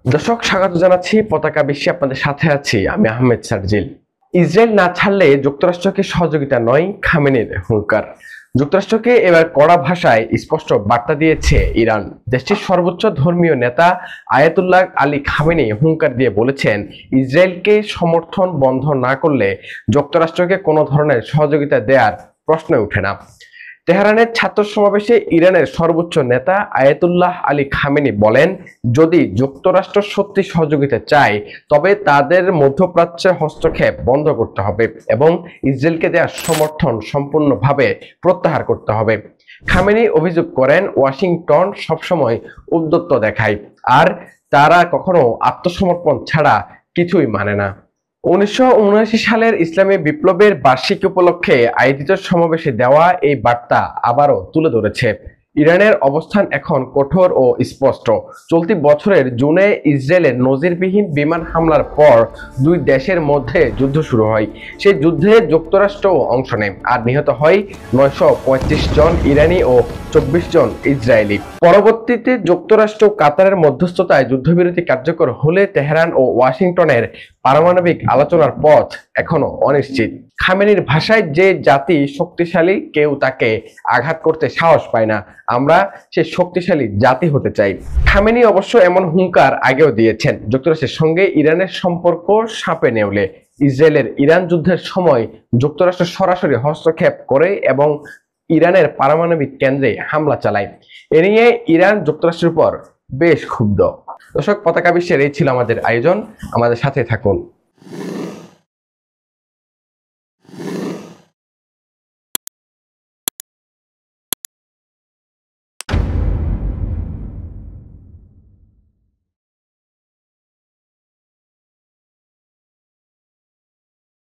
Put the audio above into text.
দর্শক, স্বাগত জানাচ্ছি পতাকা বিশ্বে। আপনাদের সাথে আছি আমি আহমেদ সার্জিল। ইসরায়েল না ছাড়লে যুক্তরাষ্ট্রকে সহযোগিতা নয়, খামেনির হুঙ্কার। যুক্তরাষ্ট্রকে এবার কড়া ভাষায় স্পষ্ট বার্তা দিয়েছে ইরান। দেশটির সর্বোচ্চ ধর্মীয় নেতা আয়াতুল্লাহ আলী খামেনি হুঙ্কার দিয়ে বলেছেন, ইসরায়েলকে সমর্থন বন্ধ না করলে যুক্তরাষ্ট্রকে কোনো ধরনের সহযোগিতা দেওয়ার প্রশ্ন ওঠে না। তেহরানের ছাত্র সমাবেশে ইরানের সর্বোচ্চ নেতা আয়াতুল্লাহ আলী খামেনি বলেন, যদি যুক্তরাষ্ট্র সত্যি সহযোগিতা চায় তবে তাদের মধ্যপ্রাচ্যে হস্তক্ষেপ বন্ধ করতে হবে এবং ইসরায়েলকে দেওয়ার সমর্থন সম্পূর্ণভাবে প্রত্যাহার করতে হবে। খামেনি অভিযোগ করেন, ওয়াশিংটন সবসময় উদ্যত্ত দেখায় আর তারা কখনো আত্মসমর্পণ ছাড়া কিছুই মানে না। 1979 সালের ইসলামী বিপ্লবের বার্ষিকী উপলক্ষে আয়োজিত সমাবেশে দেওয়া এই বার্তা আবারও তুলে ধরেছে। ইরানের অবস্থান এখন কঠোর ও স্পষ্ট। চলতি বছরের জুনে ইসরায়েলের নজিরবিহীন বিমান হামলার পর দুই দেশের মধ্যে যুদ্ধ শুরু হয়। সেই যুদ্ধে যুক্তরাষ্ট্রও অংশ নেয় আর নিহত হয় 935 জন ইরানি ও 24 জন ইসরায়েলি। পরবর্তীতে যুক্তরাষ্ট্র ও কাতারের মধ্যস্থতায় যুদ্ধবিরতি কার্যকর হলে তেহরান ও ওয়াশিংটনের পারমাণবিক আলোচনার পথ এখনো অনিশ্চিত। খামেনির ভাষায়, যে জাতি শক্তিশালী কেউ তাকে আঘাত করতে সাহস পায় না, আমরা সে শক্তিশালী জাতি হতে চাই। খামেনি অবশ্য এমন হুঙ্কার আগেও দিয়েছেন। যুক্তরাষ্ট্রের সঙ্গে ইরানের সম্পর্ক সাপে নেউলে। ইসরায়েলের ইরান যুদ্ধের সময় যুক্তরাষ্ট্র সরাসরি হস্তক্ষেপ করে এবং ইরানের পারমাণবিক কেন্দ্রে হামলা চালায়। এ নিয়ে ইরান যুক্তরাষ্ট্রের উপর বেশ ক্ষুব্ধ। দর্শক, পতাকা বিশ্বের এই ছিল আমাদের আয়োজন। আমাদের সাথে থাকুন।